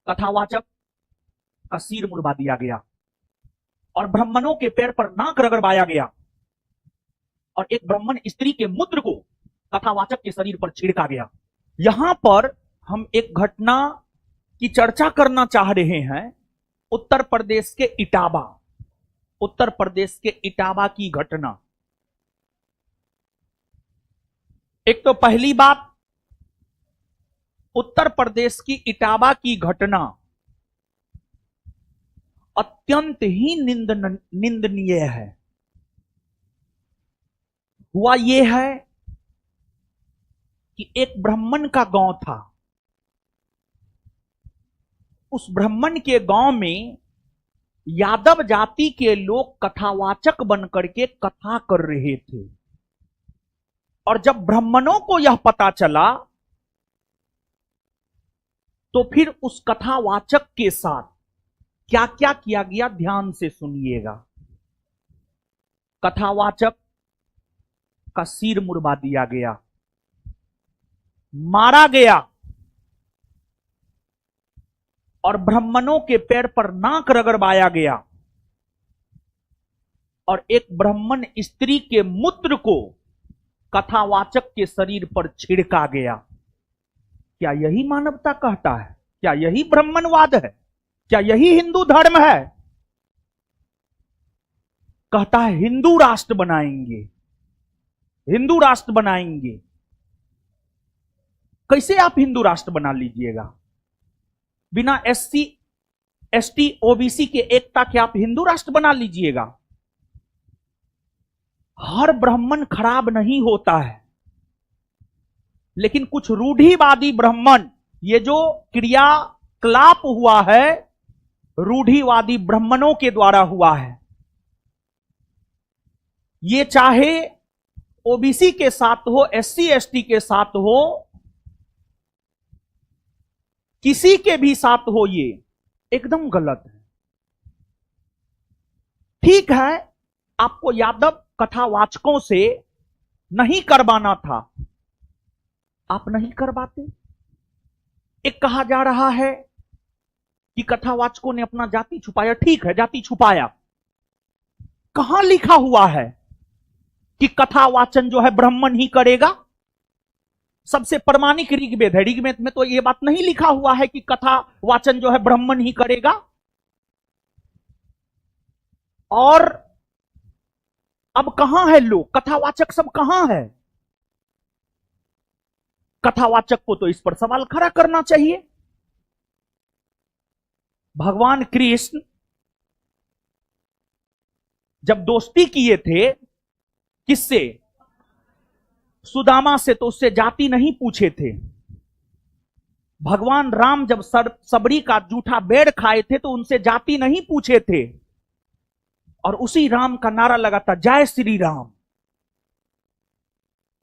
कथावाचक का सिर मुड़वा दिया गया और ब्राह्मणों के पैर पर नाक रगड़वाया गया और एक ब्राह्मण स्त्री के मूत्र को कथावाचक के शरीर पर छिड़का गया। यहां पर हम एक घटना की चर्चा करना चाह रहे हैं। उत्तर प्रदेश के इटावा की घटना। एक तो पहली बात, उत्तर प्रदेश की इटावा की घटना अत्यंत ही निंदनीय है। हुआ यह है कि एक ब्राह्मण का गांव था। उस ब्राह्मण के गांव में यादव जाति के लोग कथावाचक बनकर के कथा कर रहे थे और जब ब्राह्मणों को यह पता चला तो फिर उस कथावाचक के साथ क्या क्या किया गया, ध्यान से सुनिएगा। कथावाचक का सिर मुड़वा दिया गया, मारा गया और ब्राह्मणों के पैर पर नाक रगड़वाया गया और एक ब्राह्मण स्त्री के मूत्र को कथावाचक के शरीर पर छिड़का गया। क्या यही मानवता कहता है? क्या यही ब्राह्मणवाद है? क्या यही हिंदू धर्म है? कहता है हिंदू राष्ट्र बनाएंगे, हिंदू राष्ट्र बनाएंगे। कैसे आप हिंदू राष्ट्र बना लीजिएगा? बिना एससी एसटी ओबीसी के एकता के आप हिंदू राष्ट्र बना लीजिएगा? हर ब्राह्मण खराब नहीं होता है, लेकिन कुछ रूढ़िवादी ब्राह्मण, ये जो क्रियाकलाप हुआ है रूढ़िवादी ब्राह्मणों के द्वारा हुआ है। ये चाहे ओबीसी के साथ हो, एससी एसटी के साथ हो, किसी के भी साथ हो, ये एकदम गलत है। ठीक है, आपको यादव कथावाचकों से नहीं करवाना था, आप नहीं करवाते। एक कहा जा रहा है कि कथावाचकों ने अपना जाति छुपाया। ठीक है, जाति छुपाया। कहां लिखा हुआ है कि कथावाचन जो है ब्राह्मण ही करेगा? सबसे प्रमाणिक ऋग्वेद है। ऋग्वेद में तो यह बात नहीं लिखा हुआ है कि कथावाचन जो है ब्राह्मण ही करेगा। और अब कहां है लोग? कथावाचक सब कहां है? कथावाचक को तो इस पर सवाल खड़ा करना चाहिए। भगवान कृष्ण जब दोस्ती किए थे किससे? सुदामा से, तो उससे जाति नहीं पूछे थे। भगवान राम जब सबरी का जूठा बेड़ खाए थे तो उनसे जाति नहीं पूछे थे और उसी राम का नारा लगा था, जय श्री राम।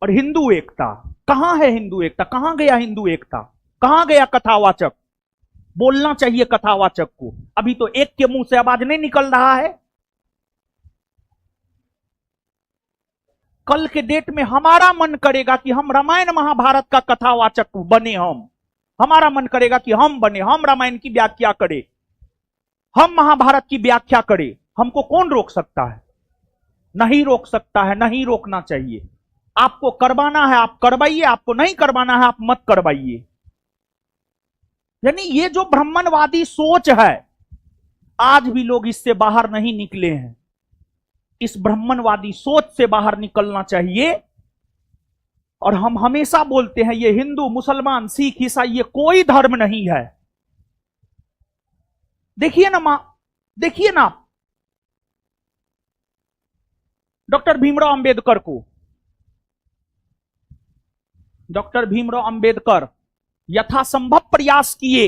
और हिंदू एकता कहां है? हिंदू एकता कहां गया? हिंदू एकता कहां गया? कथावाचक बोलना चाहिए कथावाचक को। अभी तो एक के मुंह से आवाज नहीं निकल रहा है। कल के डेट में हमारा मन करेगा कि हम रामायण महाभारत का कथावाचक बने। हमारा मन करेगा कि हम बने, हम रामायण की व्याख्या करें, हम महाभारत की व्याख्या करें। हमको कौन रोक सकता है? नहीं रोक सकता है, नहीं रोकना चाहिए। आपको करवाना है आप करवाइए, आपको नहीं करवाना है आप मत करवाइए। यानी ये जो ब्राह्मणवादी सोच है, आज भी लोग इससे बाहर नहीं निकले हैं। इस ब्राह्मणवादी सोच से बाहर निकलना चाहिए। और हम हमेशा बोलते हैं ये हिंदू मुसलमान सिख ईसाई ये कोई धर्म नहीं है। देखिए ना देखिए ना डॉक्टर भीमराव अंबेडकर को। डॉक्टर भीमराव अंबेडकर यथासंभव प्रयास किए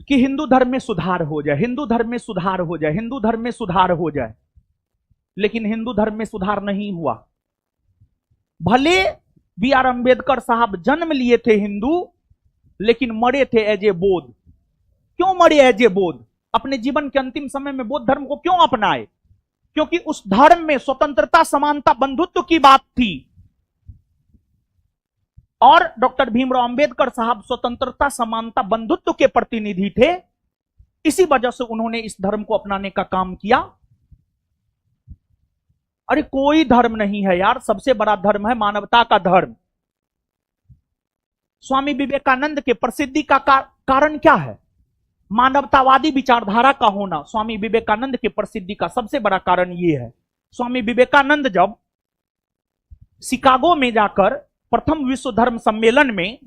कि हिंदू धर्म में सुधार हो जाए, हिंदू धर्म में सुधार हो जाए, हिंदू धर्म में सुधार हो जाए। लेकिन हिंदू धर्म में सुधार नहीं हुआ। भले बी आर अंबेडकर साहब जन्म लिए थे हिंदू, लेकिन मरे थे एज ए बौद्ध। क्यों मरे एज ए बौद्ध? अपने जीवन के अंतिम समय में बौद्ध धर्म को क्यों अपनाए? क्योंकि उस धर्म में स्वतंत्रता, समानता, बंधुत्व की बात थी और डॉक्टर भीमराव अंबेडकर साहब स्वतंत्रता, समानता, बंधुत्व के प्रतिनिधि थे। इसी वजह से उन्होंने इस धर्म को अपनाने का काम किया। अरे कोई धर्म नहीं है यार, सबसे बड़ा धर्म है मानवता का धर्म। स्वामी विवेकानंद के प्रसिद्धि का कारण क्या है? मानवतावादी विचारधारा का होना स्वामी विवेकानंद के प्रसिद्धि का सबसे बड़ा कारण यह है। स्वामी विवेकानंद जब शिकागो में जाकर प्रथम विश्व धर्म सम्मेलन में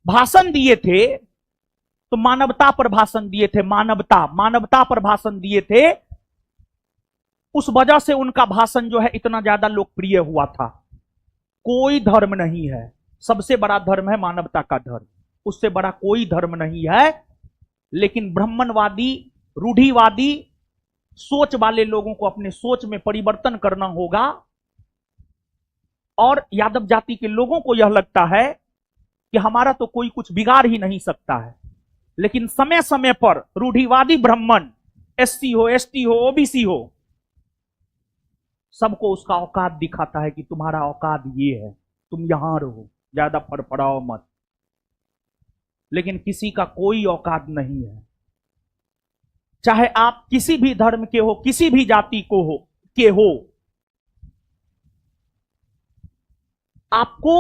भाषण दिए थे, तो मानवता पर भाषण दिए थे। मानवता पर भाषण दिए थे। उस वजह से उनका भाषण जो है इतना ज्यादा लोकप्रिय हुआ था। कोई धर्म नहीं है, सबसे बड़ा धर्म है मानवता का धर्म, उससे बड़ा कोई धर्म नहीं है। लेकिन ब्राह्मणवादी, रूढ़िवादी सोच वाले लोगों को अपने सोच में परिवर्तन करना होगा। और यादव जाति के लोगों को यह लगता है कि हमारा तो कोई कुछ बिगाड़ ही नहीं सकता है। लेकिन समय समय पर रूढ़िवादी ब्राह्मण, एससी हो, एसटी हो, ओबीसी हो, सबको उसका औकात दिखाता है कि तुम्हारा औकात ये है, तुम यहां रहो, ज्यादा फड़फड़ाओ मत। लेकिन किसी का कोई औकात नहीं है। चाहे आप किसी भी धर्म के हो, किसी भी जाति के हो, आपको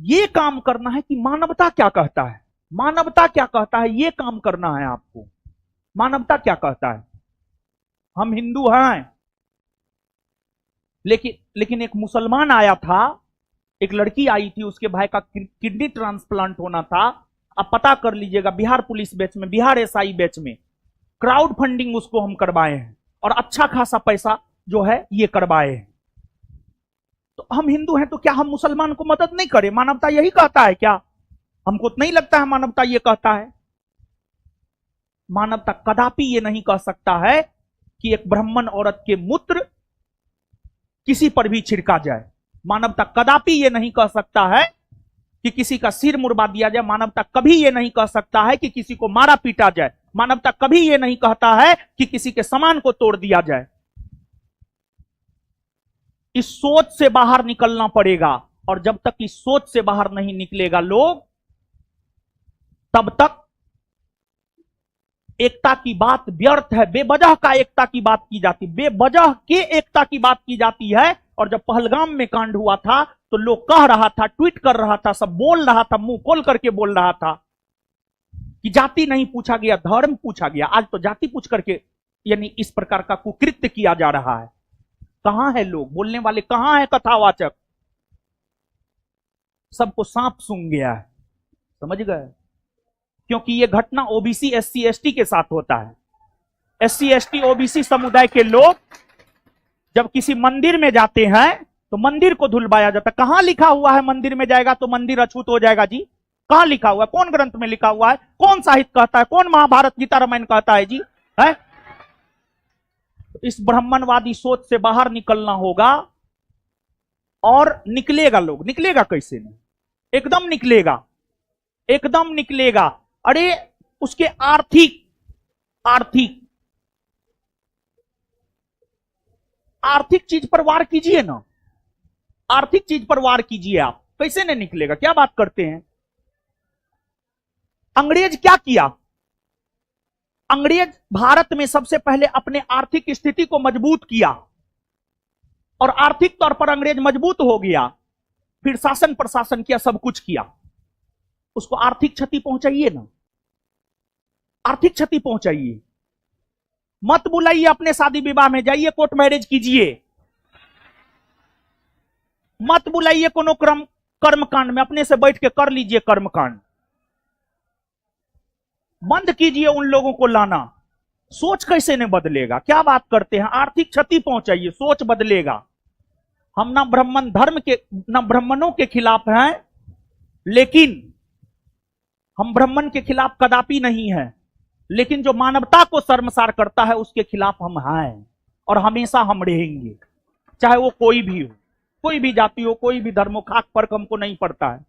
यह काम करना है कि मानवता क्या कहता है, मानवता क्या कहता है, यह काम करना है आपको। मानवता क्या कहता है? हम हिंदू हैं, लेकिन एक मुसलमान आया था, एक लड़की आई थी, उसके भाई का किडनी ट्रांसप्लांट होना था। आप पता कर लीजिएगा, बिहार पुलिस बैच में, बिहार एसआई बैच में क्राउड फंडिंग उसको हम करवाए हैं और अच्छा खासा पैसा जो है ये करवाए हैं। तो हम हिंदू हैं तो क्या हम मुसलमान को मदद नहीं करें? मानवता यही कहता है क्या? हमको तो नहीं लगता है मानवता ये कहता है। मानवता कदापि ये नहीं कह सकता है कि एक ब्राह्मण औरत के मूत्र किसी पर भी छिड़का जाए। मानवता कदापि ये नहीं कह सकता है कि किसी का सिर मुड़वा दिया जाए। मानवता कभी ये नहीं कह सकता है कि किसी को मारा पीटा जाए। मानवता कभी ये नहीं कहता है कि किसी के सामान को तोड़ दिया जाए। इस सोच से बाहर निकलना पड़ेगा, और जब तक इस सोच से बाहर नहीं निकलेगा लोग, तब तक एकता की बात व्यर्थ है। बेवजह का एकता की बात की जाती, बेवजह के एकता की बात की जाती है। और जब पहलगाम में कांड हुआ था तो लोग कह रहा था, ट्वीट कर रहा था, सब बोल रहा था, मुंह खोल करके बोल रहा था कि जाति नहीं पूछा गया, धर्म पूछा गया। आज तो जाति पूछ करके यानी इस प्रकार का कुकृत्य किया जा रहा है। कहां है लोग बोलने वाले, कहां है कथावाचक? सबको सांप सूंघ गया है, समझ गए? क्योंकि यह घटना ओबीसी, एससी, एसटी के साथ होता है। एससी, एसटी, ओबीसी समुदाय के लोग जब किसी मंदिर में जाते हैं तो मंदिर को धुलवाया जाता है। कहां लिखा हुआ है मंदिर में जाएगा तो मंदिर अछूत हो जाएगा जी? कहां लिखा हुआ है? कौन ग्रंथ में लिखा हुआ है? कौन साहित्य कहता है? कौन महाभारत, गीता, रामायण कहता है जी? है? इस ब्राह्मणवादी सोच से बाहर निकलना होगा। और निकलेगा लोग, निकलेगा कैसे नहीं? एकदम निकलेगा, एकदम निकलेगा। अरे उसके आर्थिक चीज पर वार कीजिए ना, आर्थिक चीज पर वार कीजिए। आप कैसे नहीं निकलेगा? क्या बात करते हैं? अंग्रेज क्या किया? अंग्रेज भारत में सबसे पहले अपने आर्थिक स्थिति को मजबूत किया, और आर्थिक तौर पर अंग्रेज मजबूत हो गया, फिर शासन प्रशासन किया, सब कुछ किया। उसको आर्थिक क्षति पहुंचाइए ना, आर्थिक क्षति पहुंचाइए। मत बुलाइए, अपने शादी विवाह में जाइए, कोर्ट मैरिज कीजिए। मत बुलाइए कोनो कर्मकांड में, अपने से बैठ के कर लीजिए कर्मकांड। बंद कीजिए उन लोगों को लाना। सोच कैसे नहीं बदलेगा? क्या बात करते हैं? आर्थिक क्षति पहुंचाइए, सोच बदलेगा। हम ना ब्राह्मण धर्म के, ना ब्राह्मणों के खिलाफ हैं, लेकिन हम ब्राह्मण के खिलाफ कदापि नहीं है। लेकिन जो मानवता को शर्मसार करता है उसके खिलाफ हम हैं, और हमेशा हम रहेंगे, चाहे वो कोई भी हो, कोई भी जाति हो, कोई भी धर्म हो। खाक फर्क हमको नहीं पड़ता है।